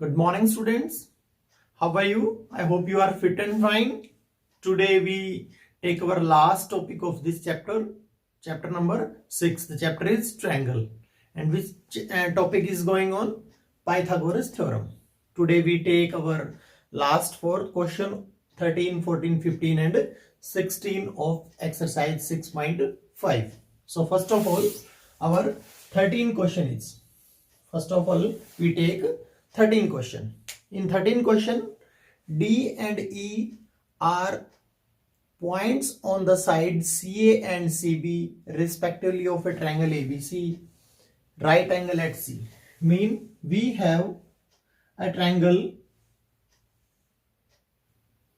Good morning, students. How are you? I hope you are fit and fine. Today we take our last topic of this chapter, chapter number 6. The chapter is triangle, and which topic is going on? Pythagoras theorem. Today we take our last four question 13, 14, 15 and 16 of exercise 6.5. So first of all, our 13 question is, first of all we take 13 question. In 13 question, D and E are points on the side CA and CB respectively of a triangle ABC, right angle at C. Mean we have a triangle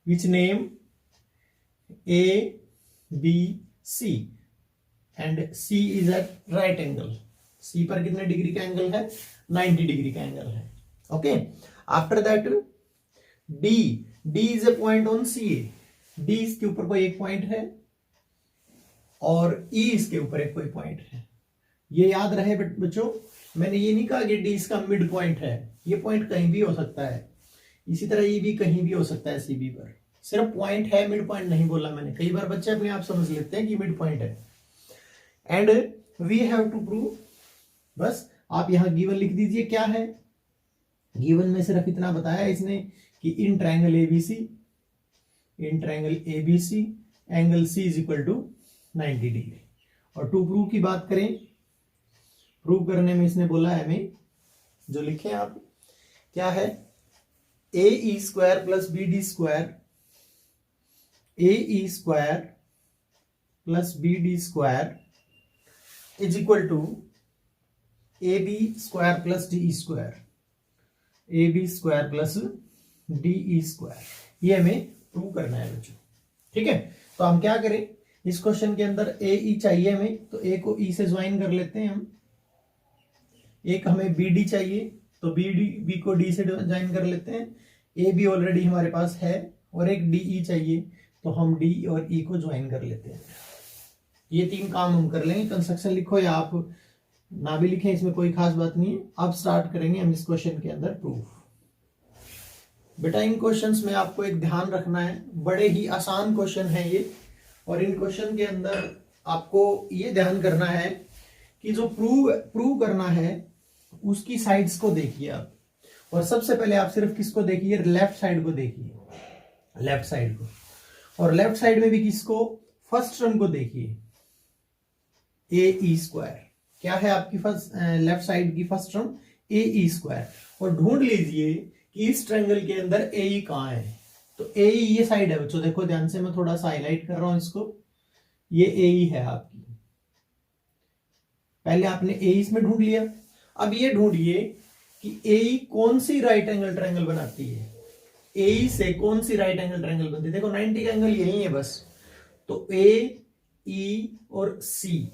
which name ABC and C is at right angle. C पर कितने degree का angle है? 90 degree का angle है. Okay, after that D is a point on C A. D इसके ऊपर कोई एक पॉइंट है और E इसके ऊपर एक कोई पॉइंट है. ये याद रहे बच्चों, मैंने ये नहीं कहा कि D इसका मिड पॉइंट है. ये पॉइंट कहीं भी हो सकता है. इसी तरह E भी कहीं भी हो सकता है CB पर. सिर्फ पॉइंट है, मिड पॉइंट नहीं बोला मैंने. कई बार बच्चे अपने आप समझ लेते हैं कि मिड पॉइंट है. And we have to prove, बस आप यहां गिवन लिख दीजिए. क्या है गिवन में? सिर्फ इतना बताया इसने कि in triangle ABC angle C is equal to 90 degree. और टू प्रूव की बात करें, प्रूव करने में इसने बोला है हमें, जो लिखे आप, क्या है? A E square plus B D square, A E square plus B D square is equal to A B square plus D square, A B square plus D square. ये हमें प्रूव करना है बच्चों. ठीक है, तो हम क्या करें, इस क्वेश्चन के अंदर ए ई चाहिए हमें, तो ए को ई से ज्वाइन कर लेते हैं हम. एक हमें बी डी चाहिए, तो बी को डी से ज्वाइन कर लेते हैं. ए बी ऑलरेडी हमारे पास है. और एक डी ई चाहिए, तो हम डी और ई को ज्वाइन कर लेते हैं. ये तीन काम हम कर लेंगे. कंस्ट्रक्शन लिखो या आप ना भी लिखें, इसमें कोई खास बात नहीं है. अब स्टार्ट करेंगे हम इस क्वेश्चन के अंदर प्रूफ. बेटा इन क्वेश्चंस में आपको एक ध्यान रखना है, बड़े ही आसान क्वेश्चन है ये. और इन क्वेश्चन के अंदर आपको ये ध्यान करना है कि जो प्रूव करना है उसकी साइड्स को देखिए आप. और सबसे पहले आप सिर्फ किसको देखिए? लेफ्ट साइड को देखिए, लेफ्ट साइड को. और लेफ्ट साइड में भी किसको? फर्स्ट टर्म को देखिए, ए ई स्क्वायर. क्या है आपकी फर्स्ट लेफ्ट साइड की फर्स्ट टर्म? ए ई स्क्वायर. और ढूंढ लीजिए कि इस ट्रायंगल के अंदर ए ई कहां है. तो ए ई ये साइड है बच्चों, देखो ध्यान से, मैं थोड़ा सा हाईलाइट कर रहा हूं इसको. ये ए ई है आपकी. पहले आपने ए ई में ढूंढ लिया. अब ये ढूंढिए कि ए ई कौन सी राइट एंगल ट्रायंगल बनाती है. ए ई से कौन सी राइट एंगल ट्रायंगल बनती है? देखो 90 का एंगल यही है बस. तो ए ई और सी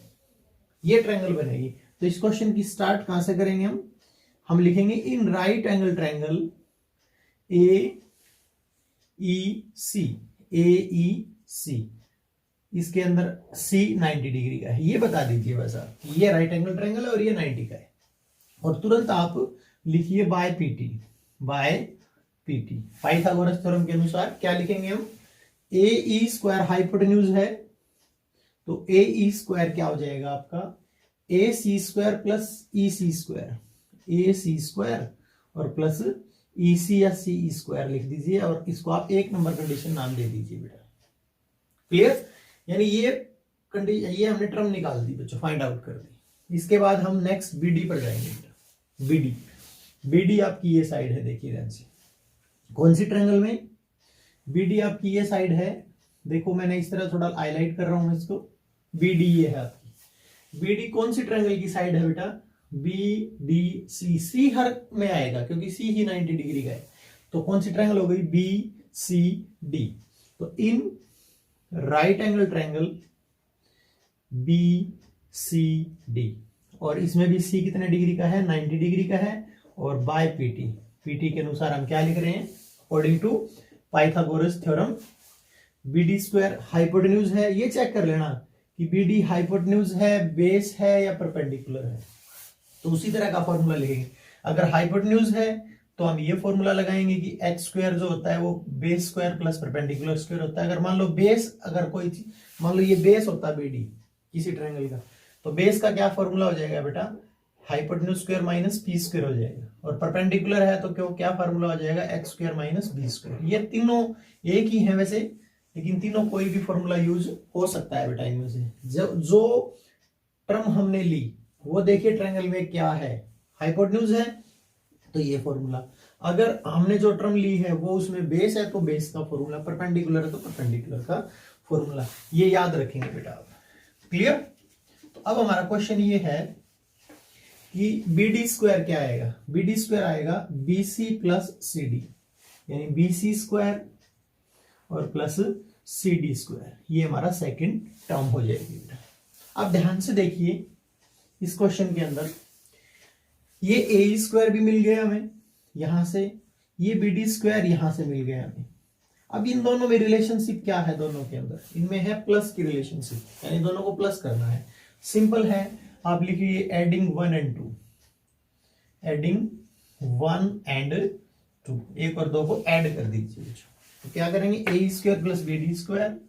ये ट्रायंगल बनेगी. तो इस क्वेश्चन की स्टार्ट कहां से करेंगे हम लिखेंगे in right angle triangle A E C, A E C. इसके अंदर सी 90 डिग्री का है, ये बता दीजिए बस आप. ये राइट एंगल ट्रायंगल है और ये 90 का है. और तुरंत आप लिखिए by PT, by PT. Pythagoras theorem के अनुसार क्या लिखेंगे हम? ए ई स्क्वायर हाइपोटेन्यूज है, तो ए ई स्क्वायर क्या हो जाएगा आपका? ए C square plus E C square, A C square और प्लस ई सी या सी ई स्क्वायर लिख दीजिए. और इसको आप एक नंबर कंडीशन नाम दे दीजिए बेटा. क्लियर? यानी ये कंडीशन, ये हमने टर्म निकाल दी बच्चों, फाइंड आउट कर दी. इसके बाद हम नेक्स्ट बीडी पर जाएंगे बेटा. बीडी आपकी ये साइड है, देखिए ध्यान से. कौन सी ट्रायंगल में? बीडी आपकी ये साइड है. देखो मैंने इस तरह थोड़ा हाईलाइट कर रहा हूं इसको. बीडी ये है आपकी. बीडी कौन सी ट्रायंगल की साइड है बेटा? B D C. सी हर में आएगा क्योंकि सी ही 90 डिग्री का है. तो कौन सी ट्रायंगल हो गई? B C D. तो in right angle triangle B C D, और इसमें भी सी कितने डिग्री का है? 90 डिग्री का है. और बाय पीटी, पीटी के अनुसार हम क्या लिख रहे हैं? According to Pythagoras theorem, B D square hypotenuse है. ये चेक कर लेना कि बी डी हाइपोटेन्यूज है, बेस है या परपेंडिकुलर है. तो उसी तरह का फॉर्मूला लिखेंगे. अगर हाइपोटेन्यूज है तो हम ये फॉर्मूला लगाएंगे कि एच स्क्वायर जो होता है वो base square plus perpendicular square होता है। अगर मान लो बेस, अगर कोई चीज मान लो ये बेस होता है बीडी किसी ट्रायंगल का, तो बेस का क्या फॉर्मूला हो जाएगा बेटा, hypotenuse square minus P square हो जाएगा। और परपेंडिकुलर है तो क्यों, क्या फॉर्मूला हो जाएगा, X square minus B square. ये तीनों एक ही है वैसे, लेकिन तीनों कोई भी फॉर्मूला यूज हो सकता है बेटा इनमें से। जो टर्म हमने ली वो देखिए ट्रायंगल में क्या है, हाइपोटेन्यूज है तो ये फॉर्मूला, अगर हमने जो टर्म ली है वो उसमें बेस है तो बेस का फॉर्मूला, परपेंडिकुलर है तो परपेंडिकुलर का फॉर्मूला, ये याद रखेंगे बेटा आप। क्लियर? तो अब हमारा क्वेश्चन ये है कि बी डी स्क्वायर क्या आएगा, बी डी स्क्वायर आएगा B C plus C D, यानी बी सी स्क्वायर और प्लस सी डी स्क्वायर, ये हमारा सेकंड टर्म हो जाएगी बेटा। अब ध्यान से देखिए इस क्वेश्चन के अंदर ये ए स्क्वायर भी मिल गया हमें यहां से, ये बी डी स्क्वायर यहां से मिल गया हमें। अब इन दोनों में रिलेशनशिप क्या है, दोनों के अंदर इनमें है प्लस की रिलेशनशिप, यानी दोनों को प्लस करना है। सिंपल है, आप लिखिए एडिंग 1 and 2, एडिंग 1 and 2, 1 और 2 को ऐड कर दीजिए। तो क्या करेंगे, A square plus B D square,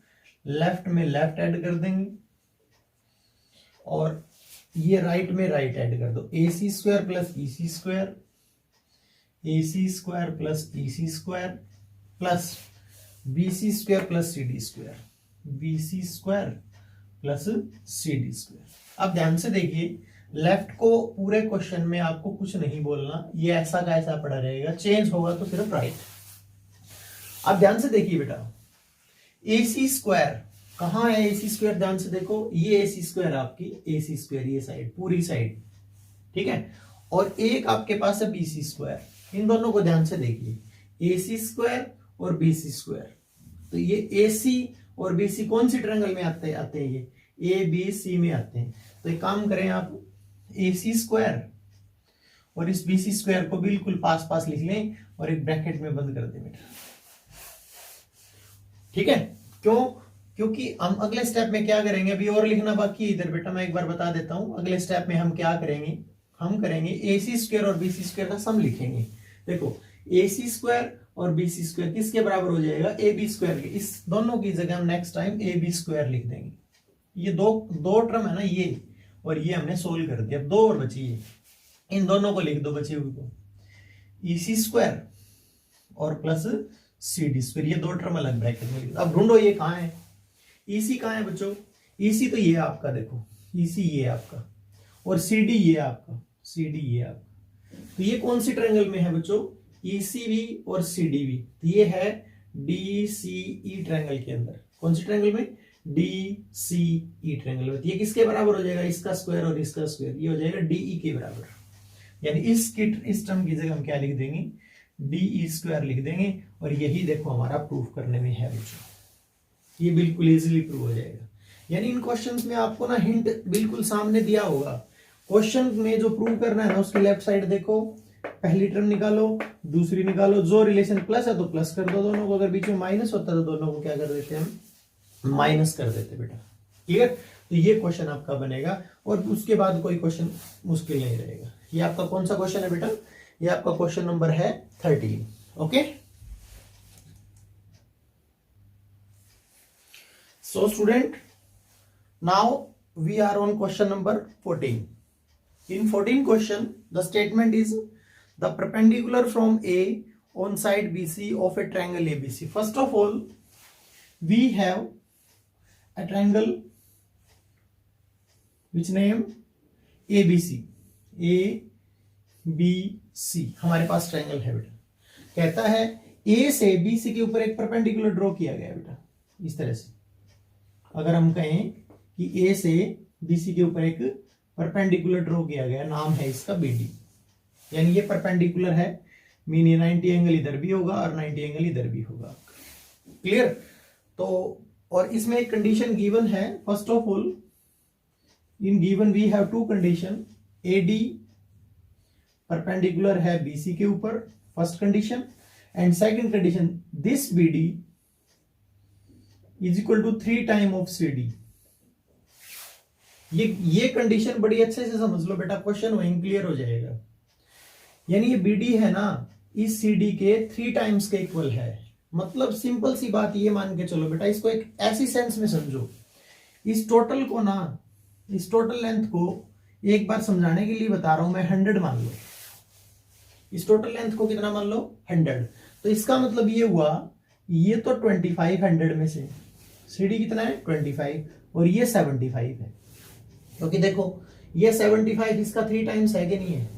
left में लेफ्ट ऐड कर देंगे और ये राइट में राइट ऐड कर दो, A C square plus E C square, A C square plus E C square plus B C square plus C D square, B C square plus C D square. अब ध्यान से देखिए, left को पूरे question में आपको कुछ नहीं बोलना, ये ऐसा का ऐसा पड़ा रहेगा, चेंज होगा तो सिर्फ राइट। अब ध्यान से देखिए बेटा, ए सी स्क्वायर कहां है, ए सी स्क्वायर ध्यान से देखो, ये ए सी स्क्वायर आपकी, ए सी स्क्वायर ये साइड पूरी साइड, ठीक है, और एक आपके पास है बी सी स्क्वायर। इन दोनों को ध्यान से देखिए, ए सी स्क्वायर और बी सी स्क्वायर, तो ये ए सी और बी सी कौन सी ट्रायंगल में आते हैं, ये ए बी सी में आते हैं। तो एक काम करें आप, ए सी स्क्वायर और इस बी सी स्क्वायर को बिल्कुल पास पास लिख लें और एक ब्रैकेट में बंद कर दें बेटा, ठीक है। क्यों, क्योंकि हम अगले स्टेप में क्या करेंगे, अभी और लिखना बाकी इधर बेटा, मैं एक बार बता देता हूं। अगले स्टेप में हम क्या करेंगे, हम करेंगे ए सी स्क्वायर और बी सी स्क्वायर का सम लिखेंगे। देखो ए सी स्क्वायर और बी सी स्क्वायर किसके बराबर हो जाएगा, ए बी स्क्वायर के। इस दोनों की जगह हम next time A B square लिख देंगे। ये दो टर्म है ना, ये और ये हमने सोल्व कर दिया, अब दो और बची है, इन दोनों को लिख दो बचे हुए को, ई सी स्क्वायर और प्लस सी डी स्क्वायर, ये दो टर्म अलग ब्रैकेट में लिख। अब ढूंढो ये कहां है, ई सी कहां है बच्चों, ई सी तो ये आपका, देखो ई सी ये आपका और सी डी ये आपका, सी डी ये आपका। तो ये कौन सी ट्रायंगल में है बच्चों, ई सी भी और सी डी भी, तो ये है डी सी ई ट्रायंगल के अंदर। कौन सी ट्रायंगल में, डी सी ई ट्रायंगल में। तो ये किसके बराबर हो जाएगा, इसका स्क्वायर और इसका स्क्वायर, ये हो जाएगा डी ई के बराबर। यानी इस टर्म की जगह हम क्या लिख देंगे, डी ई स्क्वायर लिख देंगे। और यही देखो हमारा प्रूफ करने में है बच्चों, ये बिल्कुल इजीली प्रूव हो जाएगा। यानी इन क्वेश्चंस में आपको ना हिंट बिल्कुल सामने दिया होगा। क्वेश्चन में जो प्रूव करना है ना, उसकी लेफ्ट साइड देखो, पहली टर्म निकालो, दूसरी निकालो, जो रिलेशन प्लस है तो प्लस कर दो दोनों को, अगर बीच में माइनस होता है तो दोनों को क्या कर देते हैं हम, माइनस कर देते बेटा। ठीक है, तो ये क्वेश्चन आपका बनेगा और उसके बाद कोई क्वेश्चन मुश्किल नहीं रहेगा। ये आपका कौन सा क्वेश्चन है बेटा, ये आपका क्वेश्चन नंबर है 13। Okay, so student, now we are on question number 14. In 14 question, the statement is the perpendicular from A on side BC of a triangle ABC. First of all, we have a triangle which name ABC. ABC हमारे पास triangle है बेटा। कहता है A से BC के ऊपर एक perpendicular draw किया गया बेटा, इस तरह से। अगर हम कहें कि ए से बीसी के ऊपर एक परपेंडिकुलर ड्रॉ किया गया, नाम है इसका बीडी, यानी ये परपेंडिकुलर है, मीन ये 90 एंगल इधर भी होगा और 90 एंगल इधर भी होगा। क्लियर? तो और इसमें एक कंडीशन गिवन है। First of all, in given we have two condition, AD perpendicular है बीसी के ऊपर, first condition, and second condition, this BD is equal to 3 time of C D. ये कंडीशन बड़ी अच्छे से समझ लो बेटा, क्वेश्चन वहीं क्लियर हो जाएगा। यानी ये बीडी है ना, इस CD के 3 टाइम्स के इक्वल है। मतलब सिंपल सी बात ये मान के चलो बेटा, इसको एक ऐसी सेंस में समझो, इस टोटल को ना, इस टोटल लेंथ को एक बार समझाने के लिए बता रहा हूं मैं, 100 मान लो। इस टोटल लेंथ को कितना मान लो? 100। तो इसका मतलब ये हुआ, ये तो 25 100 में से, CD कितना है? 25, और ये 75 है। क्योंकि देखो ये 75 इसका 3 टाइम्स है कि नहीं है?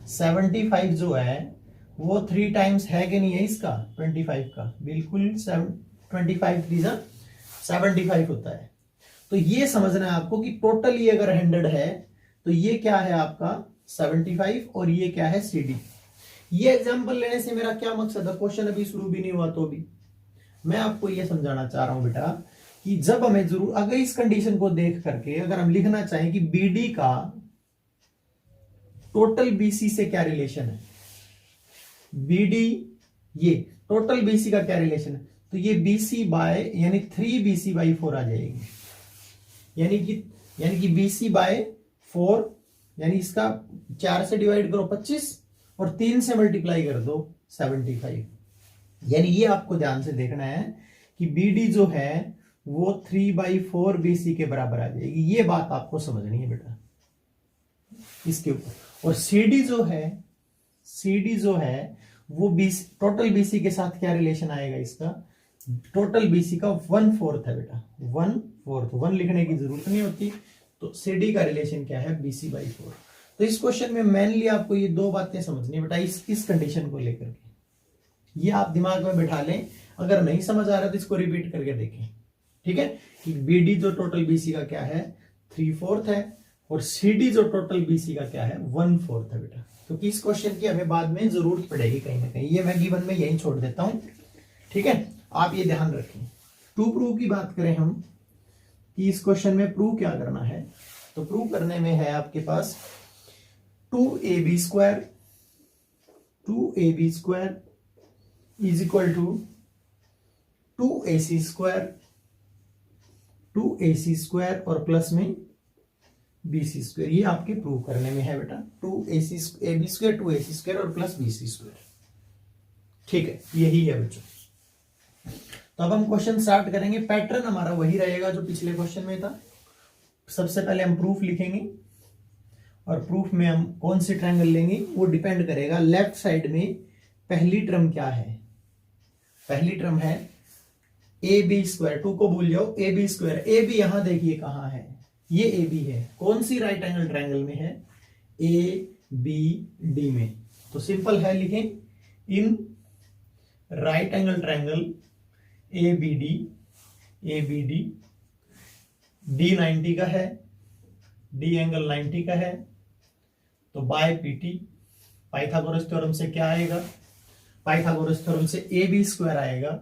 75 जो है वो 3 टाइम्स है कि नहीं है इसका 25 का? बिल्कुल, 25 3 75 होता है। तो ये समझना है आपको कि टोटल ये अगर 100 है तो ये क्या है आपका 75, और ये क्या है CD। ये एग्जांपल लेने से मेरा क्या मकसद है? क्वेश्चन अभी शुरू भी नहीं हुआ तो भी मैं आपको ये समझाना चाह रहा हूं बेटा कि जब हमें जरूर, अगर इस कंडीशन को देख करके अगर हम लिखना चाहें कि BD का टोटल BC से क्या रिलेशन है, BD ये टोटल BC का क्या रिलेशन है, तो ये BC बाय यानी 3BC/4 आ जाएगी। यानी कि BC बाय 4, यानी इसका 4 से डिवाइड करो 25 और 3 से मल्टीप्लाई कर दो 75। यानी ये आपको ध्यान से देखना है कि BD जो है वो 3/4 BC के बराबर आ जाएगी। ये बात आपको समझनी है बेटा इसके ऊपर। और CD जो है वो टोटल BC के साथ क्या रिलेशन आएगा इसका? टोटल BC का 1/4 है बेटा, 1/4, 1 लिखने की जरूरत नहीं होती। तो CD का रिलेशन क्या है? BC/4। तो इस क्वेश्चन में मेनली आपको ये 2 बातें समझनी है बेटा इस कंडीशन को लेकर के। ये आप दिमाग में बैठा लें, अगर नहीं समझ आ रहा तो इसको रिपीट करके देखें, ठीक है? कि BD जो टोटल BC का क्या है 3/4 है, और CD जो टोटल BC का क्या है 1/4 है बेटा। क्योंकि इस क्वेश्चन की हमें बाद में जरूरत पड़ेगी कहीं ना कहीं, ये मैं गिवन में यही छोड़ देता हूं, ठीक है? आप ये ध्यान रखें। टू प्रूव की बात करें हम कि इस क्वेश्चन में प्रूव क्या करना है, तो प्रूव करने में है आपके पास 2AB square is equal to 2AC square और प्लस में BC स्क्वायर। ये आपके प्रूव करने में है बेटा, 2AB स्क्वायर 2AC स्क्वायर और प्लस BC स्क्वायर, ठीक है? यही है बच्चों। तो अब हम क्वेश्चन स्टार्ट करेंगे। पैटर्न हमारा वही रहेगा जो पिछले क्वेश्चन में था। सबसे पहले हम प्रूफ लिखेंगे, और प्रूफ में हम कौन से ट्रायंगल लेंगे वो डिपेंड करेगा लेफ्ट साइड में पहली टर्म क्या है। पहली टर्म है AB स्क्वायर, 2 को भूल जाओ, AB स्क्वायर। AB यहां देखिए कहां है, ये AB है। कौन सी राइट एंगल ट्रायंगल में है? ABD में। तो सिंपल है, लिखें इन right angle triangle ABD D 90 का है, D एंगल 90 का है, तो बाय PT पाइथागोरस थ्योरम से क्या आएगा? पाइथागोरस थ्योरम से AB स्क्वायर आएगा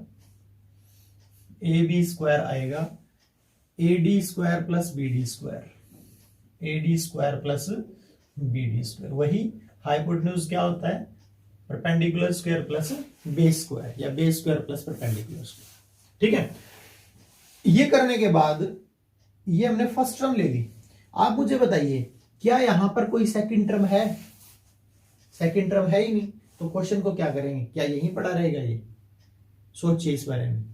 AD square plus BD square, AD square plus BD square. वही हाइपोटेन्यूज क्या होता है? Perpendicular square plus base square, या base square plus perpendicular square, ठीक है? ये करने के बाद ये हमने फर्स्ट टर्म ले ली। आप मुझे बताइए क्या यहां पर कोई सेकंड टर्म है? सेकंड टर्म है ही नहीं, तो क्वेश्चन को क्या करेंगे? क्या यहीं पड़ा रहेगा? ये सोचिए इस बारे में।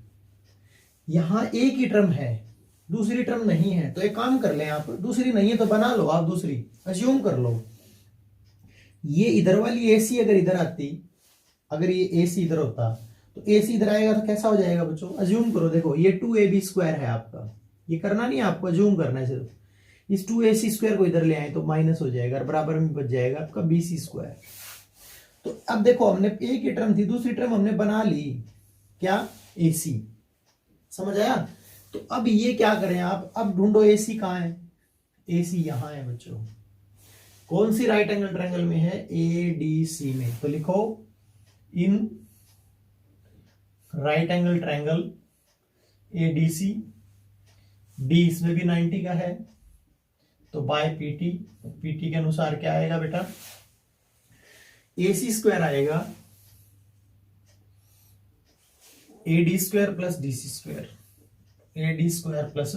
यहां एक ही टर्म है, दूसरी टर्म नहीं है, तो एक काम कर लें आप, दूसरी नहीं है तो बना लो आप, दूसरी अज्यूम कर लो। ये इधर वाली AC अगर इधर आती, अगर ये AC इधर होता तो AC इधर आएगा तो कैसा हो जाएगा बच्चों? अज्यूम करो, देखो ये 2AB स्क्वायर है आपका, ये करना नहीं है आपको, अज्यूम करना है सिर्फ। इस 2AC स्क्वायर को इधर ले आए तो माइनस हो जाएगा और बराबर में बच जाएगा आपका BC स्क्वायर। तो अब देखो हमने एक ही टर्म थी, दूसरी टर्म हमने बना ली, क्या? AC। समझ आया? तो अब ये क्या करें आप, अब ढूंढो AC कहां है? AC यहां है बच्चों। कौन सी राइट एंगल ट्रायंगल में है? ADC में। तो लिखो इन right angle triangle ADC, D इसमें भी 90 का है, तो बाय PT के अनुसार क्या आएगा बेटा? AC स्क्वायर आएगा AD square plus DC square, AD square plus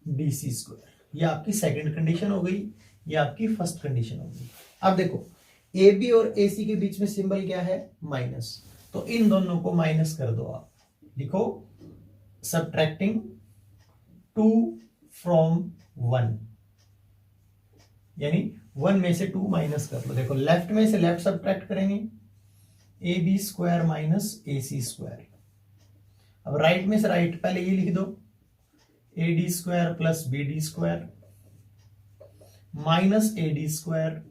DC square. ये आपकी सेकंड कंडीशन हो गई, ये आपकी फर्स्ट कंडीशन हो गई। अब देखो ए बी और ए सी के बीच में सिंबल क्या है, माइनस, तो इन दोनों को माइनस कर दो आप, लिखो सबट्रैक्टिंग 2 फ्रॉम 1, यानी 1 में से 2 माइनस कर लो। देखो लेफ्ट में से लेफ्ट सबट्रैक्ट करेंगे, A B square minus A C square. अब राइट में से राइट पहले ये लिख दो, A D square plus B D square minus A D square,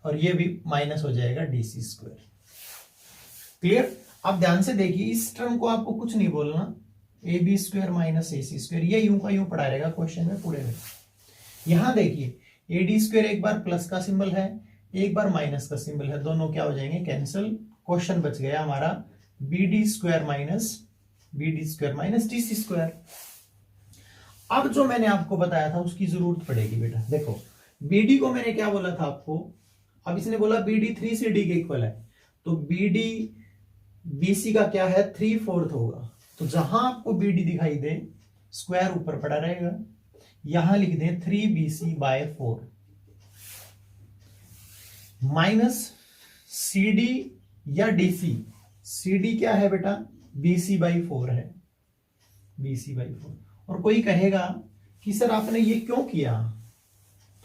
और ये भी माइनस हो जाएगा डी सी स्क्वायर। क्लियर? अब ध्यान से देखिए, इस टर्म को आपको कुछ नहीं बोलना, A B square minus A C square, ये यूं का यूं पढ़ा रहेगा क्वेश्चन में पूरे में। यहां देखिए ए डी स्क्वायर एक बार प्लस का सिंबल है, एक बार माइनस का सिंबल है, दोनों क्या हो जाएंगे, कैंसिल। क्वेश्चन बच गया हमारा B D square minus D C square. अब जो मैंने आपको बताया था उसकी जरूरत पड़ेगी बेटा। देखो बीडी को मैंने क्या बोला था आपको, अब इसने बोला बीडी 3CD के इक्वल है, तो बीडी बीसी का क्या है, 3/4 होगा। तो जहां आपको बीडी दिखाई दे स्क्वायर ऊपर पड़ा रहेगा, यहां लिख दें 3BC/4 माइनस CD या DC। CD क्या है बेटा, BC/4 है, BC/4। और कोई कहेगा कि सर आपने ये क्यों किया,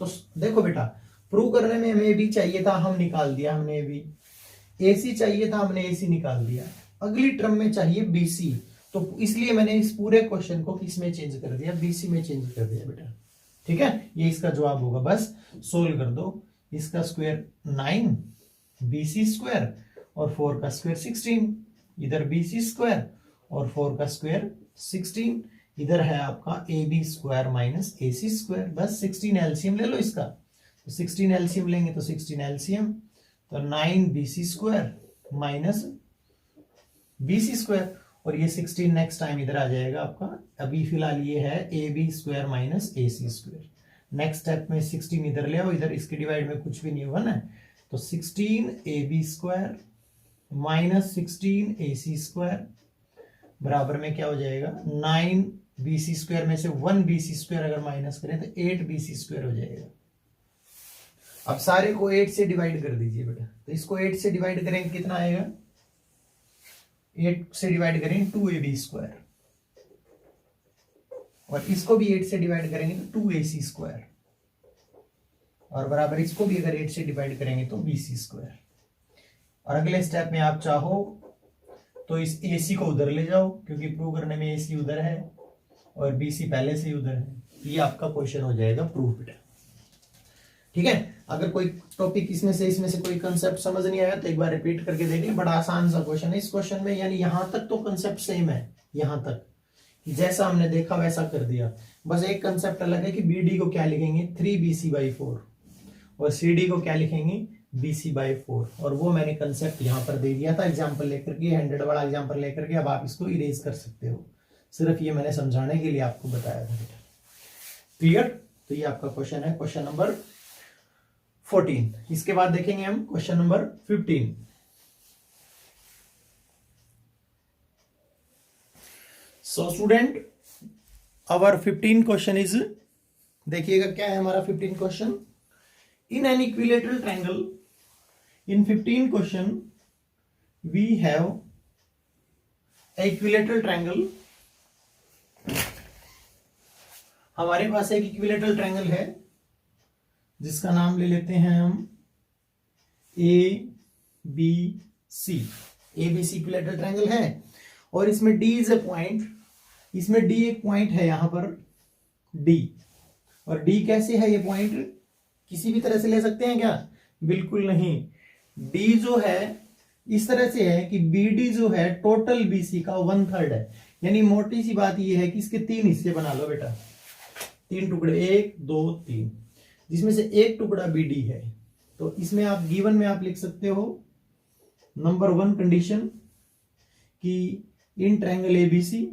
तो देखो बेटा प्रूव करने में हमें भी चाहिए था, हम निकाल दिया हमने भी, AC चाहिए था हमने AC निकाल दिया, अगली टर्म में चाहिए BC, तो इसलिए मैंने इस पूरे क्वेश्चन को किस में चेंज कर दिया, BC में चेंज कर दिया बेटा। ठीक है, ये इसका जवाब होगा। बस सोल्व कर दो, इसका स्क्वायर 9 BC स्क्वायर और 4 का स्क्वायर 16, इधर BC स्क्वायर और 4 का स्क्वायर 16, इधर है आपका AB square minus AC square. बस 16 एलसीएम ले लो इसका, तो 16 एलसीएम लेंगे तो 16 एलसीएम, तो 9 BC square minus BC square, और ये 16 नेक्स्ट टाइम इधर आ जाएगा आपका। अभी फिलहाल ये है AB square minus AC square. Next step में 16 इधर ले आओ, इधर इसके डिवाइड में कुछ भी नहीं होगा ना, तो 16 AB square minus 16 AC square बराबर में क्या हो जाएगा, 9 BC स्क्वायर में से 1 BC स्क्वायर अगर माइनस करें तो 8 BC स्क्वायर हो जाएगा। अब सारे को 8 से डिवाइड कर दीजिए बेटा, तो इसको 8 से डिवाइड करेंगे कितना आएगा, 8 से डिवाइड करेंगे 2AB स्क्वायर, और इसको भी 8 से डिवाइड करेंगे तो 2AC स्क्वायर, और बराबर इसको भी अगर 8 से डिवाइड करेंगे तो BC स्क्वायर। और अगले स्टेप में आप चाहो तो इस AC को उधर ले जाओ, क्योंकि प्रूव करने में AC उधर है और BC पहले से ही उधर है, ये आपका क्वेश्चन हो जाएगा प्रूफ बेटा। ठीक है, अगर कोई टॉपिक इसमें से कोई कंसेप्ट समझ नहीं आया तो एक बार रिपीट करके देखिए, बड़ा आसान सा क्वेश्चन है। इस क्वेश्चन में यानी यहां तक तो कंसेप्ट सेम है, यहां तक जैसा हमने देखा वैसा कर दिया, बस एक कंसेप्ट अलग है कि BD को क्या लिखेंगे 3BC/4 और CD को क्या लिखेंगे BC/4, और वो मैंने कंसेप्ट यहां पर दे दिया था एग्जाम्पल लेकर के, 100 वाला एग्जाम्पल लेकर के। अब आप इसको इरेज कर सकते हो, सिर्फ ये मैंने समझाने के लिए आपको बताया था बेटा। क्लियर? तो ये आपका क्वेश्चन है, क्वेश्चन नंबर 14। इसके बाद देखेंगे हम question number 15। So student our 15 question is, देखिएगा क्या है हमारा 15 question. In an equilateral triangle, in 15 question we have equilateral triangle. हमारे पास एक इक्विलेटरल ट्रायंगल है जिसका नाम ले लेते हैं हम ABC। ABC इक्विलेटरल ट्रायंगल है और इसमें D इज ए पॉइंट, इसमें D एक पॉइंट है यहां पर D, और D कैसे है ये पॉइंट, किसी भी तरह से ले सकते हैं क्या, बिल्कुल नहीं। D जो है इस तरह से है कि BD जो है टोटल BC का 1/3 है, यानी मोटी सी बात ये है कि इसके 3 हिस्से बना लो बेटा, 3 टुकड़े, 1 2 3, जिसमें से एक टुकड़ा BD है। तो इसमें आप गिवन में आप लिख सकते हो नंबर 1 कंडीशन कि इन ट्रायंगल ABC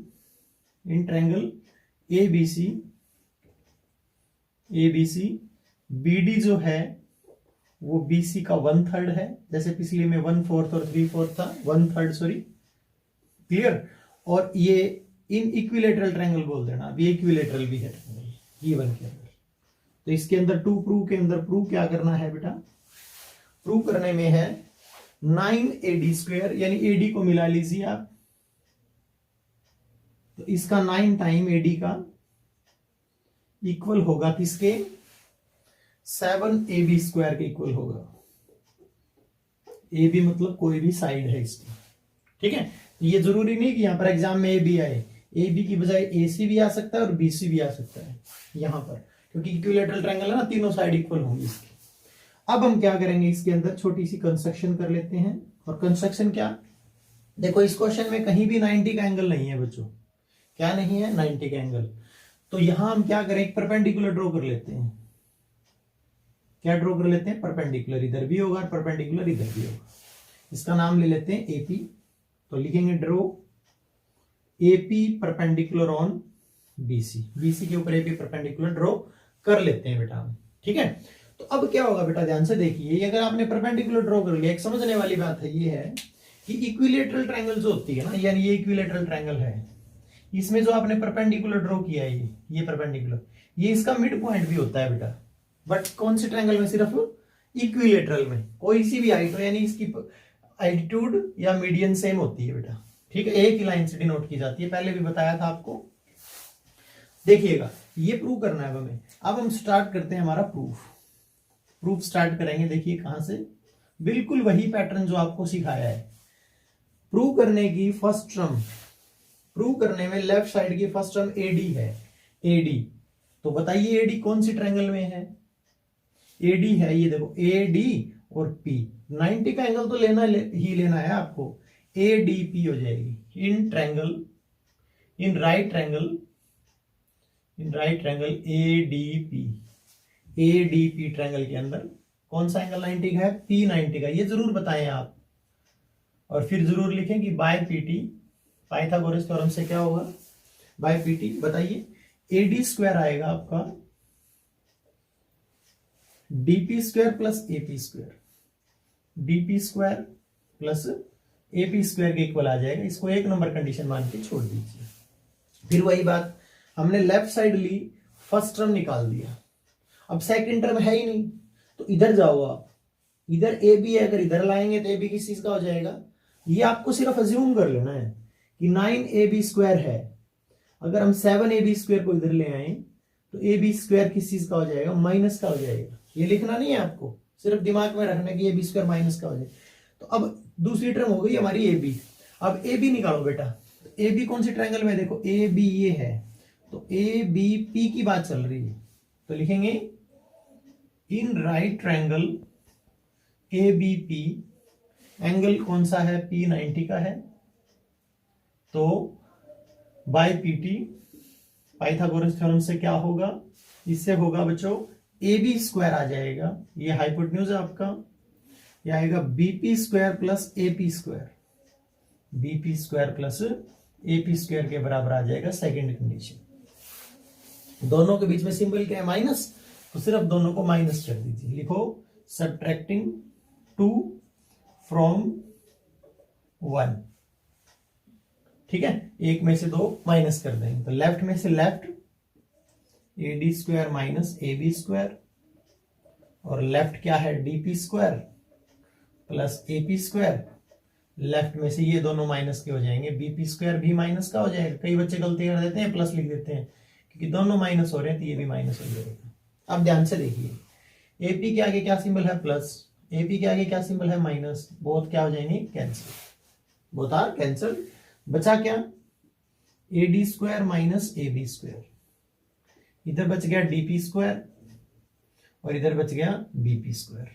BD जो है वो BC का 1/3 है, जैसे पिछले में 1/4 और 3/4 था, 1/3 सॉरी। क्लियर? और ये इन इक्विलेटरल ट्रायंगल बोल देना, अब ये इक्विलेटरल भी है गिवन के अंदर। तो इसके अंदर 2 प्रूव के अंदर प्रूव क्या करना है बेटा, प्रूव करने में है 9AD², यानी AD को मिला लीजिए आप, तो इसका 9 टाइम AD का इक्वल होगा किसके, 7AB² के इक्वल होगा। AB मतलब कोई भी साइड है इसकी, ठीक है। ये जरूरी नहीं कि यहां पर एग्जाम में AB आए, AB की बजाय AC भी आ सकता है और BC भी आ सकता है यहां पर, क्योंकि इक्विलैटरल ट्रायंगल है ना, तीनों साइड इक्वल होंगी इसकी। अब हम क्या करेंगे, इसके अंदर छोटी सी कंस्ट्रक्शन कर लेते हैं। और कंस्ट्रक्शन क्या, देखो इस क्वेश्चन में कहीं भी 90 का एंगल नहीं है बच्चों, क्या नहीं है, 90 का एंगल। तो यहां हम क्या करें, एक परपेंडिकुलर ड्रॉ कर लेते हैं। क्या ड्रॉ कर लेते हैं, परपेंडिकुलर इधर भी होगा और परपेंडिकुलर इधर भी होगा। इसका नाम ले लेते हैं AP। तो लिखेंगे draw AP perpendicular on BC, BC के ऊपर AP परपेंडिकुलर ड्रॉ कर लेते हैं बेटा, ठीक है। तो अब क्या होगा बेटा, ध्यान से देखिए, अगर आपने परपेंडिकुलर ड्रॉ कर लिया, एक समझने वाली बात है ये है कि इक्विलैटरल ट्रायंगल जो होती है ना, यानी ये इक्विलैटरल ट्रायंगल है, इसमें जो आपने परपेंडिकुलर ड्रॉ किया है, ये परपेंडिकुलर, ये इसका मिड पॉइंट भी होता है बेटा। बट कौन से ट्रायंगल में, सिर्फ इक्विलैटरल में, कोई सी भी हाइट हो, यानी इसकी एल्टीट्यूड या मीडियन सेम होती है बेटा, ठीक है, एक ही लाइन से डिनोट की जाती है, पहले भी बताया था आपको। देखिएगा, ये प्रूव करना है हमें। अब हम स्टार्ट करते हैं हमारा प्रूफ स्टार्ट करेंगे। देखिए कहां से, बिल्कुल वही पैटर्न जो आपको सिखाया है। प्रूव करने की फर्स्ट टर्म, प्रूव करने में लेफ्ट साइड की फर्स्ट टर्म AD है, AD। तो बताइए AD कौन सी ट्रायंगल में है, AD है, ये देखो AD और P, 90 का एंगल तो ही लेना है आपको। ADP हो जाएगी in triangle, in right triangle ADP triangle के अंदर कौन सा एंगल 90 का है, P90 का, ये जरूर बताएं आप। और फिर जरूर लिखें कि बाय PT, पाइथागोरस थ्योरम से क्या होगा, बाय PT। बताइए AD² आएगा आपका DP² plus AP², DP² plus AP² के इक्वल आ जाएगा। इसको एक नंबर कंडीशन मान के छोड़ दीजिए। फिर वही बात, हमने लेफ्ट साइड ली, फर्स्ट टर्म निकाल दिया, अब सेकंड टर्म है ही नहीं, तो इधर जाओ आप, इधर AB है, अगर इधर लाएंगे तो AB किस चीज का हो जाएगा, ये आपको सिर्फ अज्यूम कर लेना है कि 9AB² है। अगर हम 7AB² को इधर ले आए तो AB² किस चीज का हो जाएगा, माइनस का हो जाएगा। ये लिखना नहीं है आपको, सिर्फ दिमाग में रखना कि AB² माइनस का हो जाए। तो अब दूसरी टर्म हो गई हमारी AB। अब AB निकालो बेटा, AB कौन सी ट्रायंगल में, देखो AB ये है, तो ABP की बात चल रही है, तो लिखेंगे in right triangle ABP, angle कौन सा है, P90 का है। तो बाय PT, पाइथागोरस थ्योरम से क्या होगा, इससे होगा बच्चों AB² आ जाएगा, ये हाइपोटेन्यूज है आपका, ये आएगा BP² plus AP², BP² plus AP² के बराबर आ जाएगा सेकेंड कंडीशन। दोनों के बीच में सिंबल क्या है, माइनस, तो सिर्फ दोनों को माइनस कर दीजिए, लिखो सबट्रैक्टिंग 2 फ्रॉम 1, ठीक है, एक में से 2 माइनस कर देंगे, तो लेफ्ट में से लेफ्ट AD² माइनस AB², और लेफ्ट क्या है DP² प्लस AP², लेफ्ट में से ये दोनों माइनस के हो जाएंगे, BP² भी माइनस का हो जाएगा। कई बच्चे गलती कर देते हैं, प्लस लिख देते हैं, क्योंकि दोनों माइनस हो रहे हैं तो ये भी माइनस हो जाएगा। अब ध्यान से देखिए, AP के आगे क्या सिंबल है, प्लस, AP के आगे क्या सिंबल है, माइनस, बोथ क्या हो जाएंगे, कैंसिल, बोथ आर कैंसिल। बचा क्या, AD² माइनस AB², इधर बच गया DP² और इधर बच गया BP²।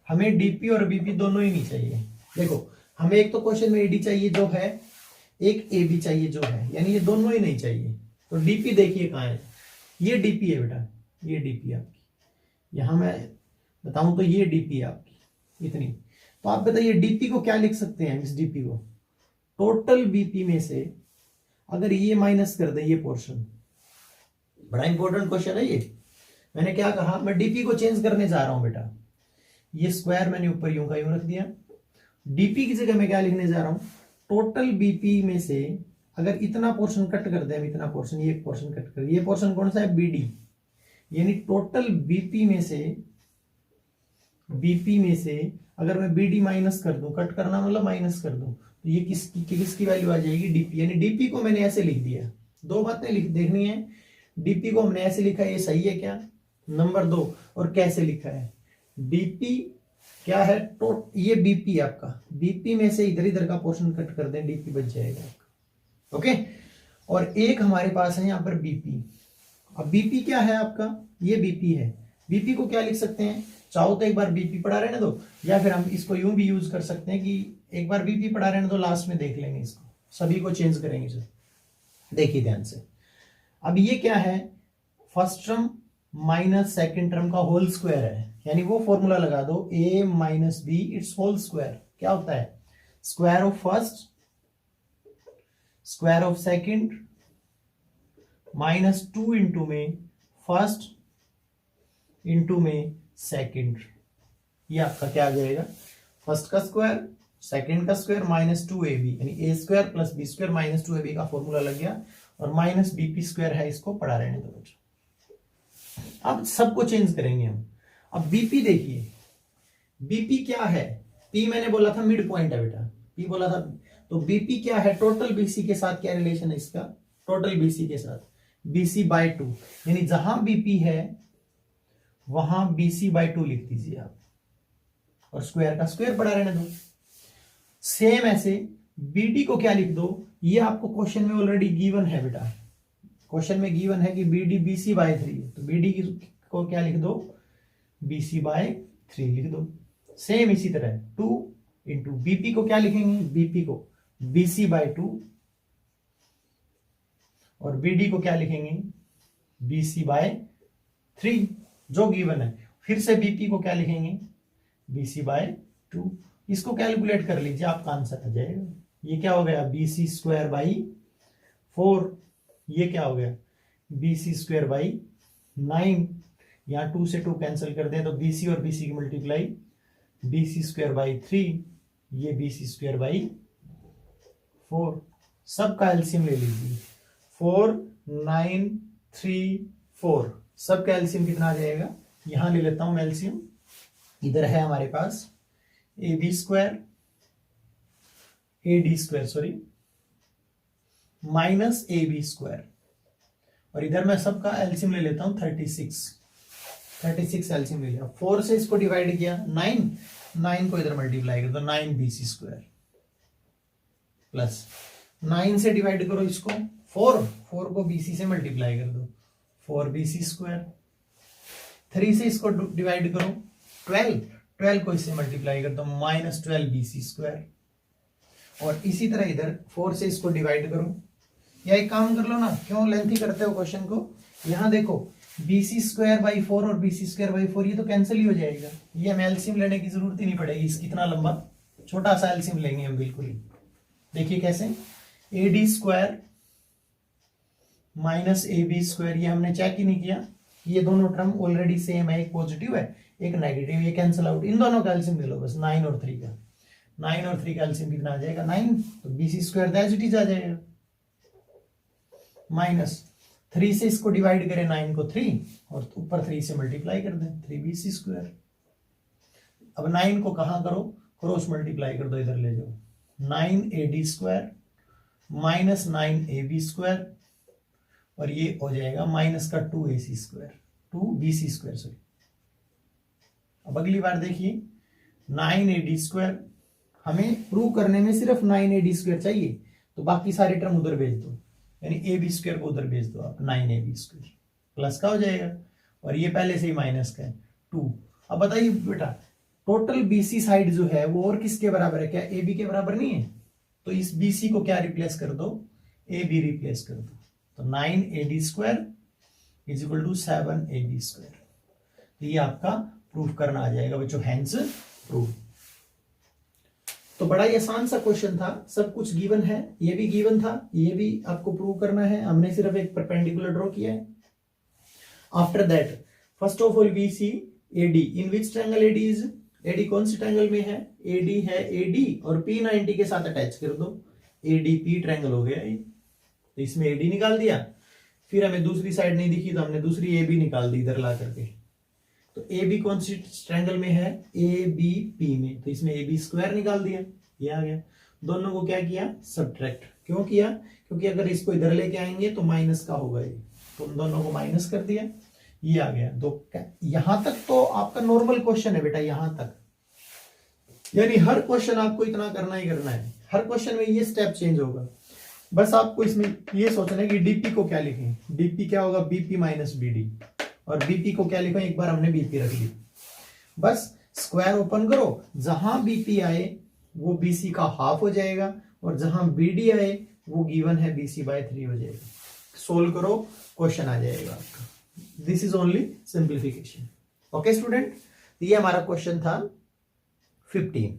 हमें DP और BP दोनों ही नहीं चाहिए। देखो हमें एक तो क्वेश्चन में AD चाहिए जो है, एक AB चाहिए जो है, यानी ये दोनों ही नहीं चाहिए। तो DP देखिए कहाँ है, ये DP है बेटा, ये DP आपकी, यहां मैं बताऊं तो ये DP है आपकी इतनी। तो आप बताइए DP को क्या लिख सकते हैं, इस DP को टोटल BP में से अगर ये माइनस कर दे, ये पोर्शन, बड़ा इंपॉर्टेंट क्वेश्चन है ये। मैंने क्या कहा, मैं DP को चेंज करने जा रहा हूं बेटा, ये स्क्वायर मैंने ऊपर यूं का यूं रख दिया। DP की जगह मैं क्या लिखने जा रहा हूं, टोटल BP में से अगर इतना पोर्शन कट कर दे, इतना पोर्शन, ये एक पोर्शन कट कर, ये पोर्शन कौन सा है, BD, यानी टोटल BP में से बीपी में से अगर मैं बीडी माइनस कर दूं, कट करना मतलब माइनस कर दूं, तो ये किसकी वैल्यू आ जाएगी, डीपी। यानी डीपी को मैंने ऐसे लिख दिया, दो बातें देखनी है। डीपी को हमने ऐसे लिखा है, ये सही है क्या, नंबर 2, और कैसे लिखा है। डीपी क्या है, तो ये बीपी आपका, बीपी में से इधर इधर का पोर्शन कट कर दें, डीपी बच जाएगा आपका। ओके, और एक हमारे पास है यहाँ पर बीपी। अब बीपी क्या है आपका, ये बीपी है। बीपी को क्या लिख सकते हैं, चाहो तो एक बार बीपी पढ़ा रहने दो, या फिर हम इसको यूं भी यूज कर सकते हैं कि एक बार बीपी पढ़ा रहने दो, लास्ट में देख लेंगे इसको, सभी को चेंज करेंगे सर। देखिए ध्यान से, अब ये क्या है, first term minus second term का होल स्क्वायर है, यानी वो फॉर्मूला लगा दो, a minus B its whole square क्या होता है, square of first square of second minus 2 into में फर्स्ट इंटू में सेकेंड। ये आपका क्या आ जाएगा, फर्स्ट का स्क्वायर सेकेंड का स्क्वायर माइनस 2ab, यानी A square plus B square minus 2ab का फॉर्मूला लग गया, और माइनस बीपी स्क्वायर है, इसको पढ़ा रहने दो बच्चों। अब सबको चेंज करेंगे हम। अब बीपी देखिए, बीपी क्या है, पी मैंने बोला था मिड पॉइंट है बेटा, पी बोला था, तो बीपी क्या है, टोटल बीसी के साथ क्या रिलेशन है इसका, टोटल बीसी के साथ बीसी बाय 2, यानी जहां बीपी है वहां बीसी बाय 2 लिख दीजिए आप, और स्क्वायर का स्क्वायर पढ़ा रहने दो। सेम ऐसे बीडी को क्या लिख दो, ये आपको क्वेश्चन में ऑलरेडी गिवन है बेटा, क्वेश्चन में गिवन है कि बीडी बीसी बाय 3, तो बीडी को क्या लिख दो, बीसी बाय 3 लिख दो। सेम इसी तरह 2 इंटू बीपी को क्या लिखेंगे, बीपी को बीसी बाय 2, और बीडी को क्या लिखेंगे, बीसी बाय 3 जो गिवन है। फिर से बीपी को क्या लिखेंगे, बीसी बाय 2। इसको कैलकुलेट कर लीजिए, आपका आंसर आ जाएगा। ये क्या हो गया, बीसी स्क्वायर बाई 4, ये क्या हो गया, बीसी स्क्वायर बाई 9, यहां 2 से 2 कैंसिल कर दें तो बीसी और बीसी की मल्टीप्लाई, बीसी स्क्वायर बाई 3, ये बीसी स्क्वायर बाई 4, सबका एलसीएम ले लीजिए, 4 9 3 4, सबका एलसीएम कितना आ जाएगा, यहां ले लेता हूं एलसीएम, इधर है हमारे पास A B square A D square sorry minus A B square, और इधर मैं सबका एलसीएम ले लेता हूं 36 एलसीएम ले लिया। 4 से इसको डिवाइड किया 9 को इधर मल्टीप्लाई कर दो, 9 बीसी स्क्वायर प्लस 9 से डिवाइड करो इसको 4 को बीसी से मल्टीप्लाई कर दो, 4 बीसी स्क्वायर। 3 से इसको डिवाइड करो 12 को इससे मल्टीप्लाई कर दो, माइनस 12 बीसी स्क्वायर। और इसी तरह इधर 4 से इसको डिवाइड करो, या एक काम कर लो ना, क्यों लेंथी करते हो क्वेश्चन को, यहां देखो बीसी स्क्वायर बाई 4 और बीसी स्क्वायर बाई 4 ये तो कैंसिल ही हो जाएगा, ये हमें एलसीएम लेने की जरूरत ही नहीं पड़ेगी, इस कितना लंबा छोटा सा एलसीएम लेंगे हम बिल्कुल ही। देखिए कैसे, A D square minus A B square, ये हमने चेक ही नहीं किया, ये दोनों टर्म ऑलरेडी सेम है, एक पॉजिटिव है एक नेगेटिव, ये कैंसिल आउट, इन दोनों का एलसीएम ले लो बस, 9 और 3 का, 9 और 3 का एलसीएम कितना आ जाएगा 9, तो BC square as it is आ जाएगा, माइनस 3 से इसको डिवाइड करें 9 को 3, और ऊपर 3 से मल्टीप्लाई कर दें 3 बीसी स्क्वायर। अब 9 को कहां करो, क्रॉस मल्टीप्लाई कर दो, इधर ले जाओ, 9 A D square minus 9 A B square, और ये हो जाएगा माइनस का 2 A C square 2 B C square sorry. अब अगली बार देखिए 9 ए डी स्क्वायर, हमें प्रूव करने में सिर्फ 9 ए डी स्क्वायर चाहिए, तो बाकी सारे टर्म उधर भेज दो, यानी ए बी स्क्वायर को उधर भेज दो आप, 9 ए बी स्क्वायर प्लस का हो जाएगा, और ये पहले से ही माइनस का है 2। अब बताइए बेटा, टोटल बीसी साइड जो है वो और किसके बराबर है, क्या ए बी के बराबर नहीं है, तो इस बीसी को क्या रिप्लेस कर दो, ए बी रिप्लेस कर दो, तो 9 A D square is equal to 7 A B square. ये आपका प्रूफ करना आ जाएगा बच्चों, हैंस प्रूफ। तो बड़ा ही आसान सा क्वेश्चन था, सब कुछ गिवन है, ये भी गिवन था, ये भी आपको प्रूव करना है, हमने सिर्फ एक परपेंडिकुलर ड्रॉ किया है। After that first of all we see AD, in which triangle AD is, AD कौन सी ट्रायंगल में है, एडी है एडी और P90 के साथ अटैच कर दो, ADP ट्रायंगल हो गया ये, तो इसमें एडी निकाल दिया। फिर हमें दूसरी साइड नहीं दिखी तो हमने दूसरी AB निकाल दी इधर ला करके, तो ए बी कौन सी ट्रायंगल में है, ए बी पी में, तो इसमें ए बी स्क्वायर निकाल दिया, ये आ गया। दोनों को क्या किया, सब्ट्रैक्ट। क्यों किया, क्योंकि अगर इसको इधर लेके आएंगे तो माइनस का होगा ये, तो उन दोनों को माइनस कर दिया, ये आ गया। तो यहां तक तो आपका नॉर्मल क्वेश्चन है बेटा, यहां तक, यानी हर क्वेश्चन आपको इतना करना ही करना है, हर क्वेश्चन में ये स्टेप चेंज होगा। बस आपको इसमें ये सोचना है कि डीपी को क्या लिखें, डीपी क्या होगा, बीपी माइनस बीडी, और बीपी को क्या लिखा, एक बार हमने बीपी रख ली। बस स्क्वायर ओपन करो, जहां बीपी आए वो बीसी का हाफ हो जाएगा, और जहां बीडी आए वो गिवन है बीसी बाय 3 हो जाएगा। सोल्व करो, क्वेश्चन आ जाएगा आपका। This is only simplification. Okay student, ये हमारा क्वेश्चन था 15।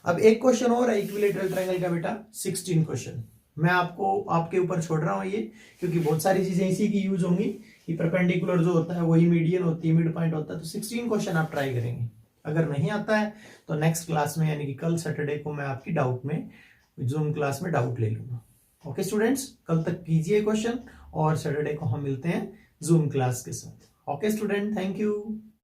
अब एक क्वेश्चन और है इक्विलैटरल ट्रायंगल का बेटा, 16 क्वेश्चन मैं आपको आपके ऊपर छोड़ रहा हूं ये, क्योंकि बहुत सारी चीजें इसी की यूज होंगी कि परपेंडिकुलर जो होता है वही मीडियन होती है, मिड पॉइंट होता है। तो 16 क्वेश्चन आप ट्राई करेंगे। अगर नहीं आता है तो नेक्स्ट क्लास में, यानी कि कल सैटरडे को, मैं आपकी डाउट में जूम क्लास में डाउट ले लूंगा। ओके स्टूडेंट्स, कल तक कीजिए क्वेश्चन, और सैटरडे को हम मिलते हैं जूम क्लास के साथ। Okay student, thank you.